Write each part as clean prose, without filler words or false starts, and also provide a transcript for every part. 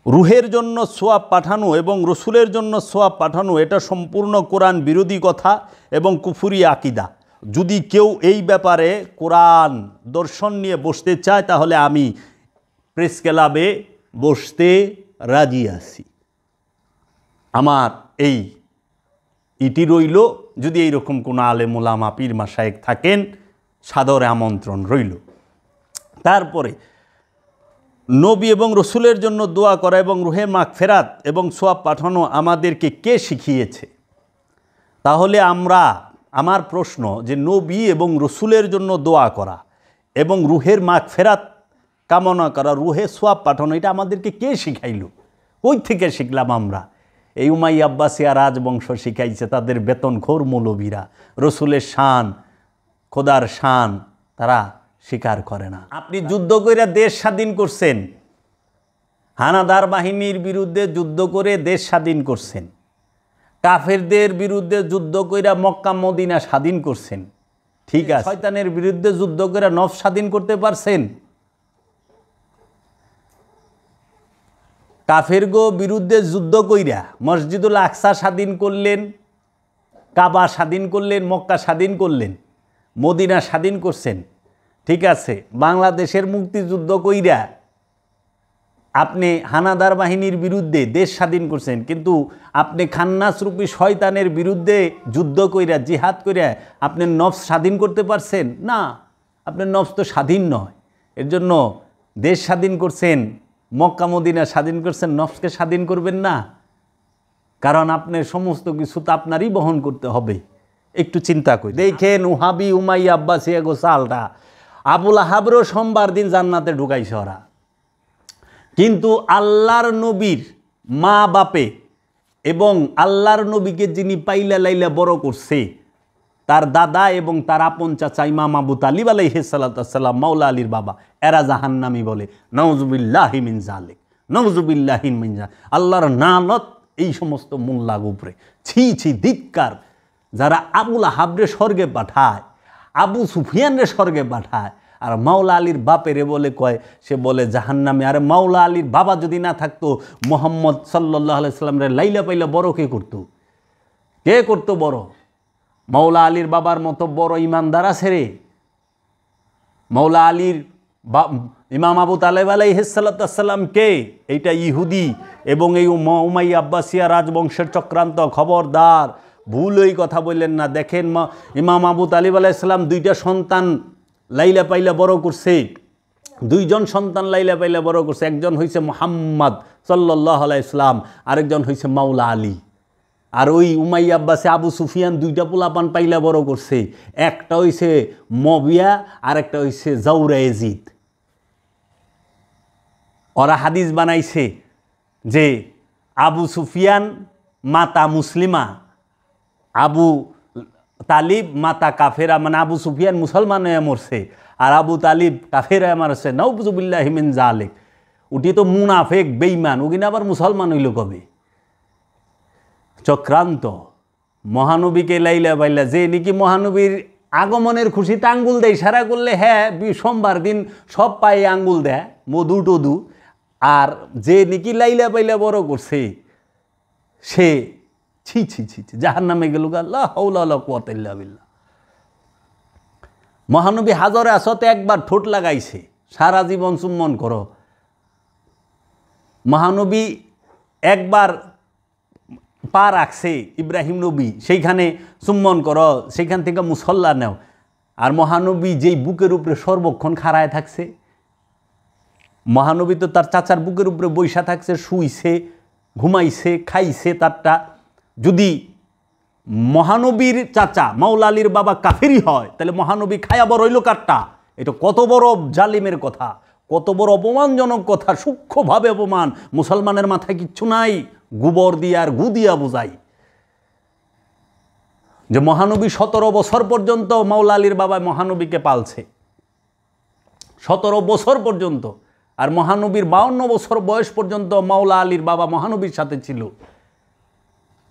রুহের জন্য সোয়াব পাঠানো এবং রসুলের জন্য সোয়াব পাঠানো এটা সম্পূর্ণ কোরআন বিরোধী কথা এবং কুফরি আকিদা। যদি কেউ এই ব্যাপারে কোরআন দর্শন নিয়ে বসতে চায় তাহলে আমি প্রেস ক্লাবে বসতে রাজি আছি। আমার এই ইটি রইল, যদি এইরকম কোনো আলেম ওলামা পীর মাশায়েখ থাকেন সাদরে আমন্ত্রণ রইল। তারপরে নবী এবং রসুলের জন্য দোয়া করা এবং রুহে মাগফিরাত এবং সোয়াব পাঠানো আমাদেরকে কে শিখিয়েছে? তাহলে আমার প্রশ্ন যে নবী এবং রসুলের জন্য দোয়া করা এবং রুহের মাগফিরাত কামনা করা, রুহে সোয়াব পাঠানো, এটা আমাদেরকে কে শিখাইল? কই থেকে শিখলাম আমরা? এই উমাইয়া আব্বাসিয়া রাজবংশ শিখাইছে, তাদের বেতনখোর মৌলবীরা। রসুলের শান, খোদার শান তারা স্বীকার করে না। আপনি যুদ্ধ করে দেশ স্বাধীন করছেন, হানাদার বাহিনীর বিরুদ্ধে যুদ্ধ করে দেশ স্বাধীন করছেন, কাফেরদের বিরুদ্ধে যুদ্ধ করে মক্কা মদিনা স্বাধীন করছেন, ঠিক আছে। শয়তানের বিরুদ্ধে যুদ্ধ করে নফস স্বাধীন করতে পারছেন? কাফেরগো বিরুদ্ধে যুদ্ধ কইরা মসজিদুল আকসা স্বাধীন করলেন, কাবা স্বাধীন করলেন, মক্কা স্বাধীন করলেন, মদিনা স্বাধীন করছেন, ঠিক আছে। বাংলাদেশের মুক্তিযুদ্ধ কইরা আপনি হানাদার বাহিনীর বিরুদ্ধে দেশ স্বাধীন করছেন, কিন্তু আপনি খান্নাসরূপী শয়তানের বিরুদ্ধে যুদ্ধ কইরা জিহাদ কইরা আপনি নফস স্বাধীন করতে পারছেন না। আপনার নফস তো স্বাধীন নয়। এর জন্য দেশ স্বাধীন করছেন, মক্কা মদিনা স্বাধীন করছেন, নফসকে স্বাধীন করবেন না? কারণ আপনার সমস্ত কিছু তো আপনারই বহন করতে হবে। একটু চিন্তা করি। দেখেন উহাবি উমাইয়া আব্বাসিয়া গো চালটা আবুল আহাবরও সোমবার দিন জান্নাতে ঢুকাইছে ওরা, কিন্তু আল্লাহর নবীর মা বাপে এবং আল্লাহর নবীকে যিনি পাইলা লাইলা বড় করছে তার দাদা এবং তার আপন চাচা ইমাম আবু তালিব আলাইহিস সালাতু ওয়াস সালাম, মাওলা আলীর বাবা, এরা জাহান্নামী বলে। নাউজুবিল্লাহি মিন যালিক, নাউজুবিল্লাহি মিন যালিক। আল্লাহর নালত এই সমস্ত মোল্লার উপরে। ছি ছি, ধিক্কার। যারা আবুল আহাবরে স্বর্গে পাঠায়, আবু সুফিয়ানরে স্বর্গে পাঠায়, আর মাওলা আলীর বাপেরে বলে কয় সে বলে জাহান্নামে। আরে মাওলা আলীর বাবা যদি না থাকতো, মুহাম্মদ সাল্লাল্লাহু আলাইহি সাল্লামরে লাইলা পাইলা বড় কে করতো? কে করতো বড়? মাওলা আলীর বাবার মতো বড় ইমানদার আছে রে? মাওলা আলীর ইমাম আবু তালেব আলাইহিস সালাতু ওয়াস সালাম কে? এইটা ইহুদি এবং এই উমাইয়া আব্বাসিয়া রাজবংশের চক্রান্ত। খবরদার, ভুল ওই কথা বললেন না। দেখেন ইমাম আবু তালিব আলাইহিস সালাম দুইটা সন্তান লাইলা পাইলা বড় করছে, দুইজন সন্তান লাইলা পাইলা বড় করছে। একজন হইছে মুহাম্মদ সাল্লাল্লাহু আলাইহি সাল্লাম, আরেকজন হইছে মাওলা আলী। আর ওই উমাইয়া আব্বাসে আবু সুফিয়ান দুইটা পোলাপান পাইলা বড় করছে, একটা হইছে মবিয়া আর একটা হইছে জাউরা ইয়াজিদ। ওরা হাদিস বানাইছে যে আবু সুফিয়ান মাতা মুসলিমা, আবু তালিব মাতা কাফেরা, মানে আবু সুফিয়ান মুসলমান হয়ে মরছে আর আবু তালিব কাফের হয়ে মারছে। নাউজুবিল্লাহি মিন যালিক। উটি তো মুনাফেক, বেঈমান, ওগিনা আবার মুসলমান হইল কবে? চক্রান্ত। মহানবীকে লাইলা বাইলা, যে নাকি মহানবীর আগমনের খুশিতে আঙ্গুল দেয়, ইশারা করলে হ্যাঁ সোমবার দিন সব পায়ে আঙ্গুল দেয়, মধু টধু। আর যে নাকি লাইলা বাইলা বড় করছে সে ছি ছি ছি ছি, জাহান্নামে গেল। লা হাওলা ওয়ালা কুওয়াতা ইল্লা বিল্লাহ। মহানবী হাজরে আসতে একবার ঠোঁট লাগাইছে, সারা জীবন চুম্বন করো। মহানবী একবার পা রাখছে ইব্রাহিম নবী, সেইখানে চুম্বন করো, সেইখান থেকে মুসল্লা নেও। আর মহানবী যেই বুকের উপরে সর্বক্ষণ খাড়ায় থাকছে, মহানবী তো তার চাচার বুকের উপরে বৈশা থাকছে, শুইছে, ঘুমাইছে, খাইছে তারটা। যদি মহানবীর চাচা মাওলা আলীর বাবা কাফেরি হয়, তাহলে মহানবী খায়া বড় হইল কারটা? এটা কত বড় জালিমের কথা, কত বড় অপমানজনক কথা, সূক্ষ্মভাবে অপমান। মুসলমানের মাথায় কিচ্ছু নাই, গোবর দিয়া আর গু দিয়া বোঝাই যে মহানবী 17 বছর পর্যন্ত মাওলা আলীর বাবা মহানবীকে পালছে, 17 বছর পর্যন্ত। আর মহানবীর 52 বছর বয়স পর্যন্ত মাওলা আলীর বাবা মহানবীর সাথে ছিল।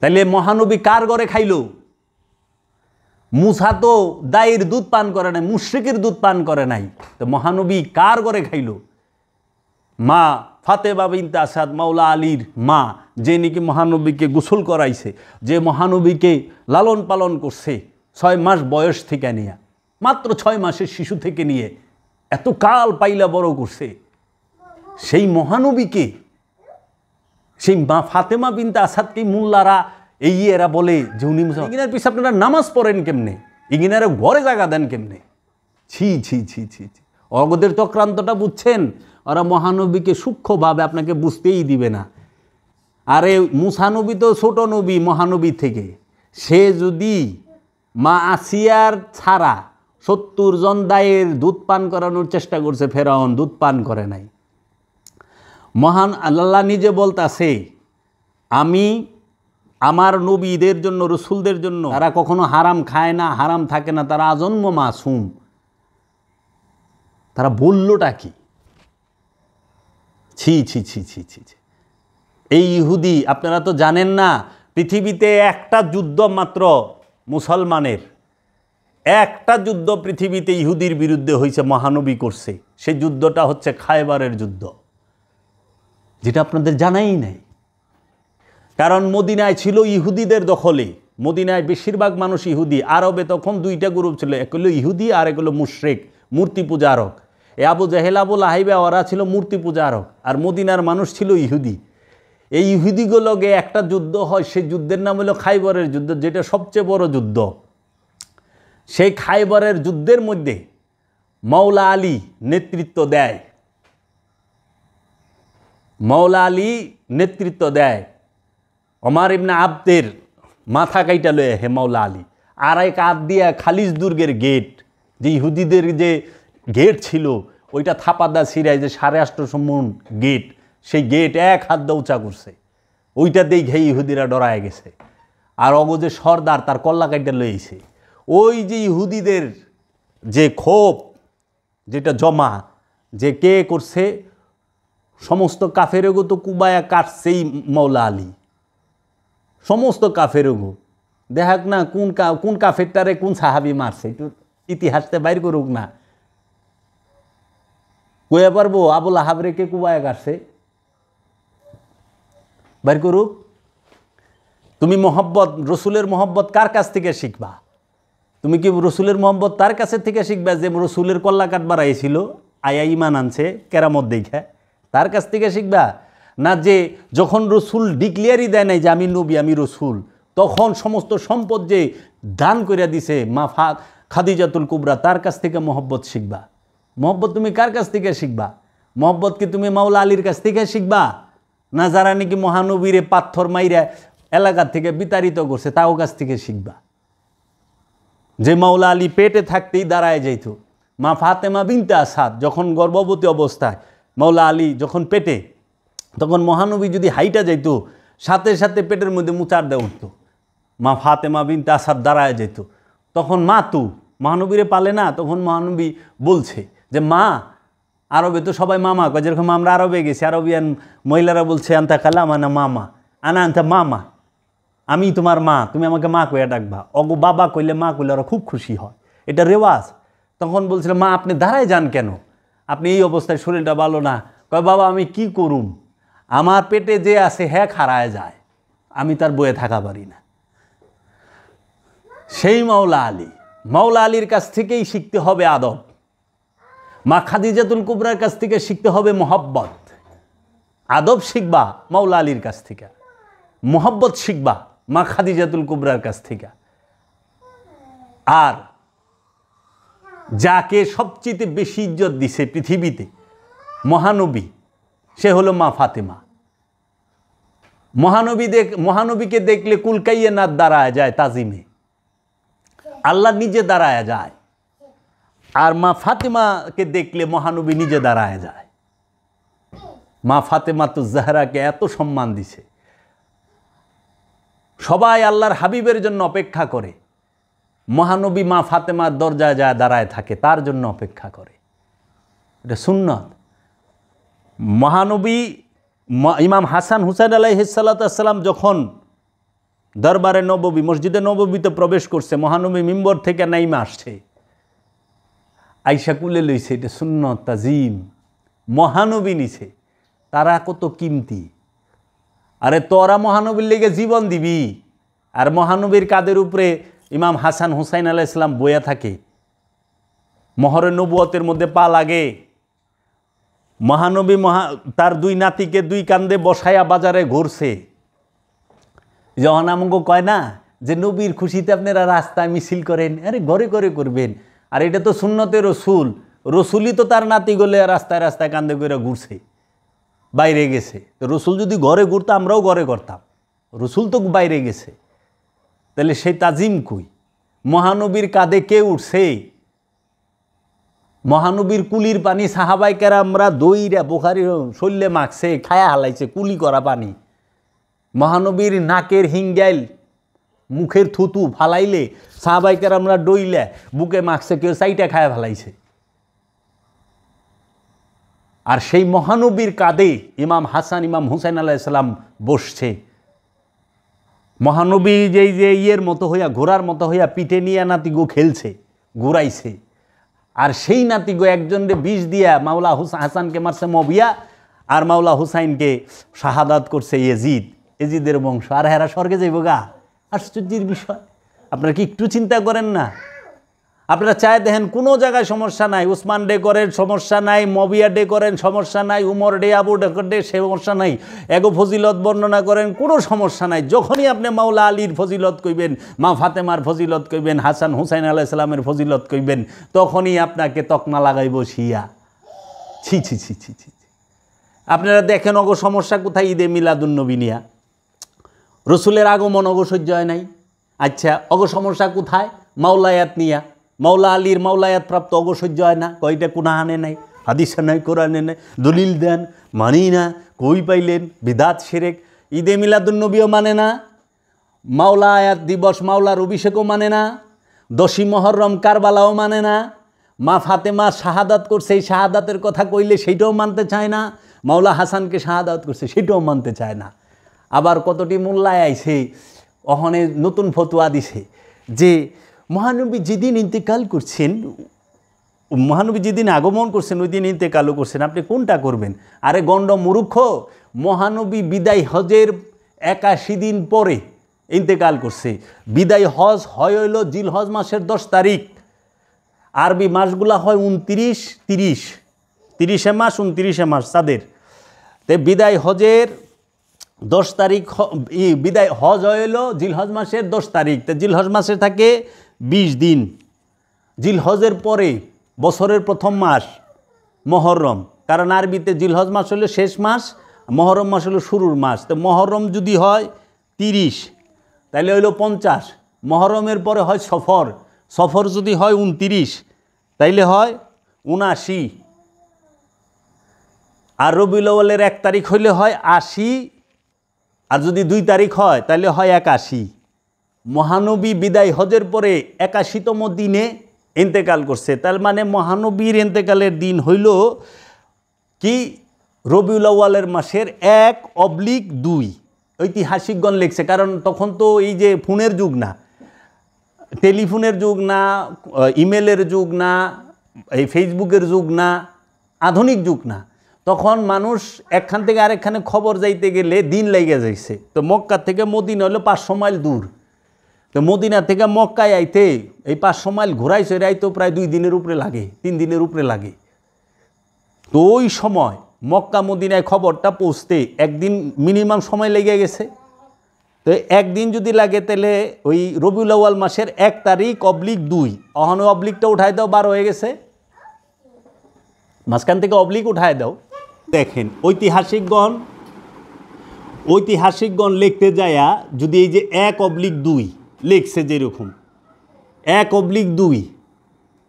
তাইলে মহানবী কার ঘরে খাইল? মুসা তো দায়ের দুধ পান করে নাই, মুশরিকের দুধ পান করে নাই, তো মহানবী কার ঘরে খাইল? মা ফাতেমা বিনতে আসাদ মাওলা আলীর মা, যে নাকি মহানবীকে গোসল করাইছে, যে মহানবীকে লালন পালন করছে 6 মাস বয়স থেকে নিয়ে, মাত্র 6 মাসের শিশু থেকে নিয়ে এত কাল পাইলা বড় করছে, সেই মহানবীকে, সেই মা ফাতেমা বিনতে আসাদকে মোল্লারা এরা বলে যে উনি ইগিনার পিছনে আপনারা নামাজ পড়েন কেমনে, ইগিনারা ঘরে জায়গা দেন কেমনে? ছি ছি ছি ছি ছি। অগদের চক্রান্তটা বুঝছেন? ওরা মহানবীকে সূক্ষ্মভাবে আপনাকে বুঝতেই দিবে না। আরে মুসা নবী তো ছোট নবী মহানবী থেকে, সে যদি মা আসিয়ার ছাড়া 70 জন দায়ের দুধ পান করানোর চেষ্টা করছে, ফেরাউন দুধ পান করে নাই। মহান আল্লাহ নিজে বলতাছে, আমি আমার নবীদের জন্য, রসুলদের জন্য, তারা কখনো হারাম খায় না, হারাম থাকে না, তারা আজন্ম মাসুম। তারা বললোটা কি? ছি ছি ছি ছি ছি ছি। এই ইহুদি, আপনারা তো জানেন না, পৃথিবীতে একটা যুদ্ধ মাত্র মুসলমানের, একটা যুদ্ধ পৃথিবীতে ইহুদির বিরুদ্ধে হয়েছে, মহানবী করছে। সেই যুদ্ধটা হচ্ছে খায়বারের যুদ্ধ, যেটা আপনাদের জানাই নাই। কারণ মদিনায় ছিল ইহুদিদের দখলে, মদিনায় বেশিরভাগ মানুষ ইহুদি। আরবে তখন 2টা গ্রুপ ছিল, এক হলো ইহুদি আর এক হলো মুশরিক, মূর্তি পূজারক। আবু জাহেল আবু লাহাইবা ওরা ছিল মূর্তি পূজারক, আর মদিনার মানুষ ছিল ইহুদি। এই ইহুদিগুলোকে একটা যুদ্ধ হয়, সেই যুদ্ধের নাম হলো খাইবরের যুদ্ধ, যেটা সবচেয়ে বড় যুদ্ধ। সেই খাইবরের যুদ্ধের মধ্যে মাওলা আলী নেতৃত্ব দেয়, মাওলা আলী নেতৃত্ব দেয়। ওমর ইবনে আবদের মাথা কাইটা লয়ে হে মাওলা আলী, আর এক হাত দিয়া খালিজ দুর্গের গেট, যে ইহুদিদের যে গেট ছিল, ওইটা থাপাদা ছিঁড়ায়, যে 850 মণ গেট, সেই গেট এক হাত দিয়ে উঁচা করছে। ওইটা দেখে ইহুদিরা ডরায় গেছে। আর অগজে সর্দার তার কল্লা কাইটা লইছে। ওই যে ইহুদিদের যে ক্ষোভ, যেটা জমা, যে কে করছে, সমস্ত কাফেরগো তো কুবায়া কাটছেই মাওলা আলী, সমস্ত কাফেরগো। দেখাক না কোন কাফেরটারে কোন সাহাবি মারছে, একটু ইতিহাসতে বাইর করুক না, কয়ে পারবো আবুল আহাবরে কে কুবায়া কাটছে, বাইর করুক। তুমি মহব্বত, রসুলের মহব্বত কার কাছ থেকে শিখবা? তুমি কি রসুলের মহব্বত তার কাছে থেকে শিখবা যে রসুলের কল্লা কাটবার আইছিল, আয়া ইমান আনছে কেরামত দেখে, তার কাছ থেকে শিখবা? না যে যখন রসুল ডিক্লিয়ারই দেয় নাই যে আমি নবী আমি রসুল, তখন সমস্ত সম্পদ যে দান করে দিছে মা খাদিজাতুল কুবরা, তার কাছ থেকে মহব্বত শিখবা? মহব্বত তুমি কার কাছ থেকে শিখবা? মহব্বত কি তুমি মাওলা আলীর কাছ থেকে শিখবা? না যারা নাকি মহানবীরে পাথর মাইরা এলাকার থেকে বিতাড়িত করছে তাও কাছ থেকে শিখবা? যে মাওলা আলী পেটে থাকতেই দাঁড়ায় যাইত, মা ফাতেমা বিনতে আসাদ যখন গর্ভবতী অবস্থায়, মাওলা আলী যখন পেটে, তখন মহানবী যদি হাইটা যাইত, সাথে সাথে পেটের মধ্যে মুচার দেওয়া উঠত, মা ফাতেমা বিনতে আসাদ দাঁড়ায় যেত। তখন মা তু মহানবীরে পালে না, তখন মহানবী বলছে যে মা, আরবে তো সবাই মামা কয়, যেরকম আমরা আরবে গেছি, আরবিয়ান মহিলারা বলছে আন্তা খালা মানা মামা, আনা আন্তা মামা, আমি তোমার মা, তুমি আমাকে মা কইয়া ডাকবা। অগো বাবা কইলে মা কইলে ওরা খুব খুশি হয়, এটা রেওয়াজ। তখন বলছিল মা আপনি দাঁড়ায় যান কেন, আপনি এই অবস্থায়, শরীরটা ভালো না। কয় বাবা আমি কি করুম, আমার পেটে যে আছে হ্যাঁ খাড়ায় যায়, আমি তার বয়ে থাকা পারি না। সেই মাওলা আলী, মাওলা আলীর কাছ থেকেই শিখতে হবে আদব। মা খাদিজাতুল কুবরার কাছ থেকে শিখতে হবে মহব্বত। আদব শিখবা মাওলা আলীর কাছ থেকে, মহব্বত শিখবা মা খাদিজাতুল কুবরার কাছ থেকে। আর যাকে সবচেয়ে বেশি ইজ্জত দিছে পৃথিবীতে মহানবী, সে হলো মা ফাতেমা। মহানবীকে দেখলে কুলকাইয়ে না দাঁড়ায় যায় তাজিমে, আল্লাহ নিজে দাঁড়ায় যায়। আর মা ফাতেমাকে দেখলে মহানবী নিজে দাঁড়ায় যায়। মা ফাতেমা তো জাহরাকে এত সম্মান দিছে, সবাই আল্লাহর হাবিবের জন্য অপেক্ষা করে, মহানবী মা ফাতেমার দরজায় যায় দাঁড়ায় থাকে, তার জন্য অপেক্ষা করে। এটা সুন্নত। মহানবী ইমাম হাসান হুসাইন আলাইহিস সালাম যখন দরবারে নববী, মসজিদে নববীতে প্রবেশ করছে, মহানবী মিম্বর থেকে নাইমা আসছে, আইসা কুলে লইছে, এটা সুন্নত তাজিম, মহানবী নিছে। তারা কত কিমতি। আরে তোরা মহানবীর লেগে জীবন দিবি, আর মহানবীর কাদের উপরে ইমাম হাসান হুসাইন আলাইহিস সালাম বইয়া থাকে, মহরে নবুয়তের মধ্যে পা লাগে। মহানবী তার দুই নাতিকে দুই কান্দে বসায়া বাজারে ঘুরছে। যখন আমাকে কয় না যে নবীর খুশিতে আপনারা রাস্তায় মিছিল করেন, আরে ঘরে ঘরে করবেন, আর এটা তো সুন্নতে রসুল, রসুলই তো তার নাতি গলে রাস্তায় রাস্তায় কান্দে করে ঘুরছে, বাইরে গেছে। তো রসুল যদি ঘরে ঘুরতো আমরাও ঘরে করতাম, রসুল তো বাইরে গেছে, তাহলে সেই তাজিম কই? মহানবীর কাঁধে কে উঠছে? মহানবীর কুলির পানি সাহাবাই কেরামরা দইরা বুখারীর শৈলে মাখছে, খায়া হালাইছে কুলি করা পানি। মহানবীর নাকের হিঙ্গাইল মুখের থুতু ফালাইলে সাহাবাই কেরামরা ডইলে বুকে মাখছে, কেউ চাইটা খায়া ফালাইছে। আর সেই মহানবীর কাঁধে ইমাম হাসান ইমাম হুসাইন আলাইহিস সালাম বসছে। মহানবী যে ইয়ের মতো হইয়া, ঘোড়ার মতো হইয়া পিঠে নিয়ে নাতিগো খেলছে, ঘুরাইছে। আর সেই নাতিগো একজনকে বিষ দিয়া মাওলা হাসানকে মারছে মবিয়া, আর মাওলা হুসাইনকে শাহাদাত করছে এজিদ, এজিদের বংশ। আর হেরা স্বর্গে যাইব গা? আশ্চর্যের বিষয়। আপনারা কি একটু চিন্তা করেন না? আপনারা চায় দেখেন কোনো জায়গায় সমস্যা নাই, উসমান ডে করেন সমস্যা নাই, মবিয়া ডে করেন সমস্যা নাই, উমর ডে আবু বকর ডে সমস্যা নাই, এগো ফজিলত বর্ণনা করেন কোনো সমস্যা নাই। যখনই আপনি মাওলা আলীর ফজিলত কইবেন, মা ফাতেমার ফজিলত কইবেন, হাসান হুসাইন আলাইহিস সালামের ফজিলত কইবেন, তখনই আপনাকে তকমা লাগাইব শিয়া। ছি ছি ছি ছি ছি। আপনারা দেখেন অগো সমস্যা কোথায়? ঈদে মিলাদুন্নবী নিয়া রসুলের আগমন অগো সহ্য হয় নাই। আচ্ছা, অগো সমস্যা কোথায়? মাওলায়াত নিয়া, মাওলা আলীর মাওলায়াত প্রাপ্ত অগো সহ্য হয় না। কয়টা কোনাহানে নাই, হাদিসে নাই, কোরআনে নাই, দলিল দেন, মানি না, কই পাইলেন? বিদাত শিরক। ঈদে মিলাদুন্নবীও মানে না, মাওলা আয়াত দিবস মাওলার অভিষেকও মানে না, 10ই মুহররম কারবালাও মানে না, মা ফাতেমা শাহাদাত করছে এই শাহাদাতের কথা কইলে সেইটাও মানতে চায় না, মাওলা হাসানকে শাহাদাত করছে সেটাও মানতে চায় না। আবার কতটি মোল্লায় আইছে ওখানে নতুন ফতোয়া দিছে যে মহানবী যেদিন ইন্তেকাল করছেন, মহানবী যেদিন আগমন করছেন ওই দিন ইন্তেকালও করছেন, আপনি কোনটা করবেন? আরে গণ্ড মূর্খ, মহানবী বিদায় হজের 81 দিন পরে ইন্তেকাল করছে। বিদায় হজ হয় হইল জিলহজ মাসের 10 তারিখ। আরবি মাসগুলা হয় 29, 30, 30 মাস 29 মাস তাদের। তো বিদায় হজের 10 তারিখ, বিদায় হজ হইল জিলহজ মাসের 10 তারিখ। তো জিলহজ মাসে থাকে 20 দিন। জিলহজের পরে বছরের প্রথম মাস মহরম, কারণ আরবিতে জিলহজ মাস হলো শেষ মাস, মহরম মাস হলো শুরুর মাস। তো মহরম যদি হয় 30 তাহলে হইল 50, মহরমের পরে হয় সফর, সফর যদি হয় 29 তাইলে হয় 79, আর রবিউল আউয়ালের 1 তারিখ হইলে হয় 80, আর যদি 2 তারিখ হয় তাহলে হয় 81। মহানবী বিদায় হজের পরে 81তম দিনে ইন্তেকাল করছে। তার মানে মহানবীর ইন্তেকালের দিন হইল কি রবিউল আউয়ালের মাসের 1/2। ঐতিহাসিকগণ লিখছে, কারণ তখন তো এই যে ফোনের যুগ না, টেলিফোনের যুগ না, ইমেলের যুগ না, এই ফেসবুকের যুগ না, আধুনিক যুগ না। তখন মানুষ একখান থেকে আরেকখানে খবর যাইতে গেলে দিন লেগে যাইছে। তো মক্কা থেকে মদিনা হলো 500 মাইল দূর। তো মদিনা থেকে মক্কায় আইতে এই 500 মাইল ঘোরাই চড়ে আইতেও প্রায় 2 দিনের উপরে লাগে, 3 দিনের উপরে লাগে। তো ওই সময় মক্কা মদিনায় খবরটা পৌঁছতে একদিন মিনিমাম সময় লেগে গেছে। তো একদিন যদি লাগে তাহলে ওই রবিউল আউয়াল মাসের 1 তারিখ/2, অহনো অবলিকটা উঠাই দাও, 12 হয়ে গেছে, মাঝখান থেকে অবলিক উঠায় দাও। দেখেন ঐতিহাসিকগণ লিখতে যায়া যদি এই যে 1/2 লিখছে, যেরকম 1/2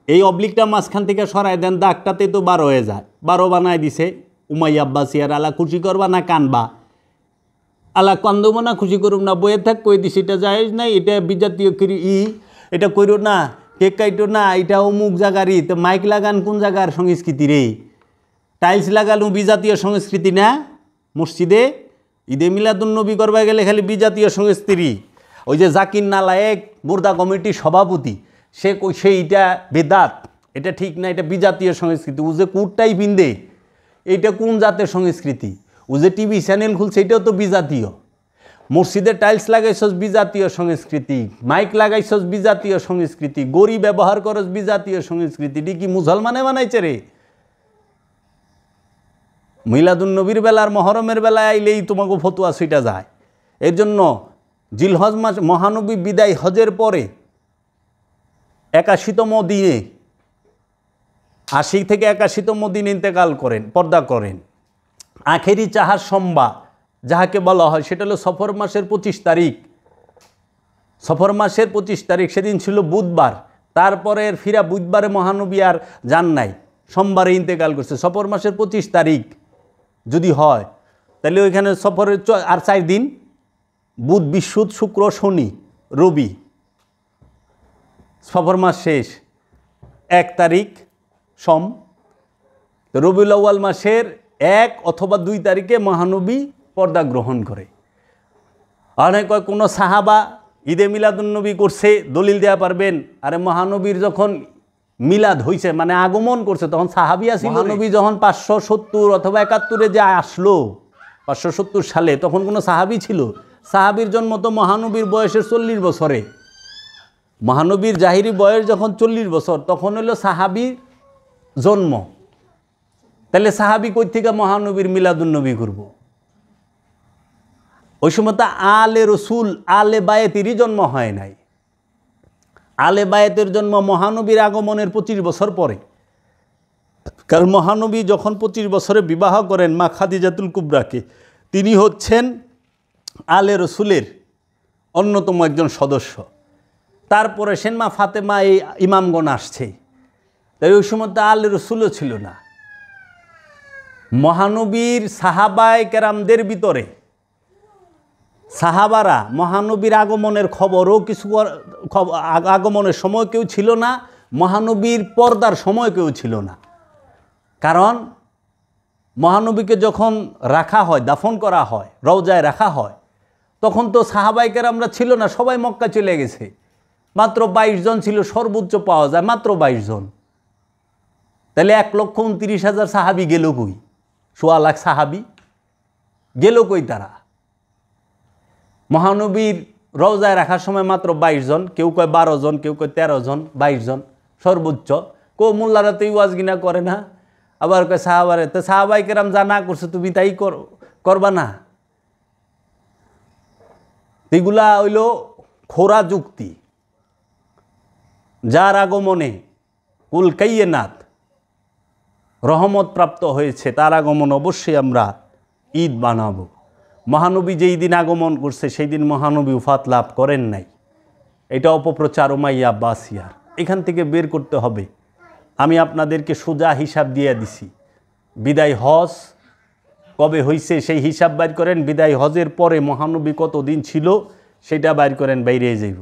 এই অবলিকটা মাঝখান থেকে সরাই দেন, দাগটাতে তো 12 হয়ে যায়। 12 বানায় দিছে উমাইয়া আব্বাসিয়ার। আলা খুশি করবা না কানবা? আলা কান্দব না, খুশি করুম না, বইয়ে থাক, কই দিছি এটা জায়েজ নাই, এটা বিজাতীয় এটা কইরো না, কেক কাইটো না, এটা অমুক জায়গারই। তো মাইক লাগান কোন জায়গার সংস্কৃতি রে? টাইলস লাগালো বিজাতীয় সংস্কৃতি না? মসজিদে ঈদে মিলাদুন্নবী করবা গেলে খালি বিজাতীয় সংস্কৃতি। ওই যে জাকির নালায়েক মুর্দা কমিটির সভাপতি, সে কইছে এইটা বেদাত, এটা ঠিক না, এটা বিজাতীয় সংস্কৃতি। ও যে কুটটাই পিন্দে, এইটা কোন জাতের সংস্কৃতি? ও যে টিভি চ্যানেল খুলছে এটাও তো বিজাতীয়। মসজিদে টাইলস লাগাইছস বিজাতীয় সংস্কৃতি, মাইক লাগাইছস বিজাতীয় সংস্কৃতি, গড়ি ব্যবহার করস বিজাতীয় সংস্কৃতি। এটি কি মুসলমানে বানাইছে রে? মিলাদুন্নবীর বেলার মহরমের বেলায় আইলেই তোমাকে ফতুয়া ছুইটা যায়। এর জন্য জিলহজ মাস মহানবী বিদায় হজের পরে 81তম দিনে 80 থেকে 81তম দিন ইন্তেকাল করেন, পর্দা করেন। আখেরি চাহার সম্বা যাহাকে বলা হয় সেটা হলো সফর মাসের 25 তারিখ। সফর মাসের 25 তারিখ সেদিন ছিল বুধবার। তারপরে ফিরা বুধবারে মহানবী আর যান নাই, সোমবারে ইন্তেকাল করছে। সফর মাসের 25 তারিখ যদি হয় তাহলে ওইখানে সফরের আর 4 দিন, বুধ বৃহস্পতি শুক্র শনি রবি, সফর মাস শেষ। 1 তারিখ সোম, রবিউল আউয়াল মাসের 1 অথবা 2 তারিখে মহানবী পর্দা গ্রহণ করে। অনেক কোনো সাহাবা ঈদে মিলাদুন্নবী করছে, দলিল দেওয়া পারবেন? আরে মহানবীর যখন মিলাদ হইছে মানে আগমন করছে তখন সাহাবী আছিল। মহানবী যখন 570 অথবা 71-এ যে আসলো 570 সালে, তখন কোনো সাহাবী ছিল? সাহাবীর জন্ম তো মহানবীর বয়সের 40 বছরে। মহানবীর জাহিরি বয়স যখন 40 বছর, তখন হলো সাহাবীর জন্ম। তাহলে সাহাবী কই থেকে মহানবীর মিলাদুন্নবী করব? ওই সময় তো আলে রসুল আলে বায়েতেরই জন্ম হয় নাই। আলে বায়েতের জন্ম মহানবীর আগমনের 25 বছর পরে। কারণ মহানবী যখন 25 বছরে বিবাহ করেন মা খাদিজাতুল কুবরাকে, তিনি হচ্ছেন আলে রসুলের অন্যতম একজন সদস্য। তারপরে সেন মা ফাতেমা, এই ইমামগণ আসছে। তাই ওই সময় তো আলে রসুলও ছিল না। মহানবীর সাহাবায়ে কেরামদের ভিতরে সাহাবারা মহানবীর আগমনের খবরও কিছু, আগমনের সময় কেউ ছিল না, মহানবীর পর্দার সময় কেউ ছিল না। কারণ মহানবীকে যখন রাখা হয়, দাফন করা হয়, রওজায় রাখা হয়, তখন তো সাহাবায়ে কেরামরা ছিল না, সবাই মক্কা চলে গেছে। মাত্র 22 জন ছিল, সর্বোচ্চ পাওয়া যায় মাত্র 22 জন। তাহলে 1,29,000 সাহাবি গেল কই? 1.25 লাখ সাহাবি গেল কই তারা? মহানবীর রওজায় রাখার সময় মাত্র 22 জন, কেউ কয় 12 জন, কেউ কয় 13 জন, 22 জন সর্বোচ্চ। কেউ মোল্লারা তো ওয়াজ গিনা করে না, আবার কয় সাহাবারে। তো সাহাবায়ে কেরাম যা না করছে তুমি তাই করবা না? এগুলা হইল খোরা যুক্তি। যার আগমনে কুল কাইয়েনাত রহমত প্রাপ্ত হয়েছে, তার আগমন অবশ্যই আমরা ঈদ বানাবো। মহানবী যেই দিন আগমন করছে সেই দিন মহানবী উফাত লাভ করেন নাই। এটা অপপ্রচার উমাইয়া আব্বাসিয়ার। এখান থেকে বের করতে হবে। আমি আপনাদেরকে সোজা হিসাব দিয়ে দিছি। বিদায় হজ কবে হইছে সেই হিসাব বাইর করেন। বিদায় হজের পরে মহানবী কত দিন ছিল সেটা বাইর করেন, বাইরে যাইব।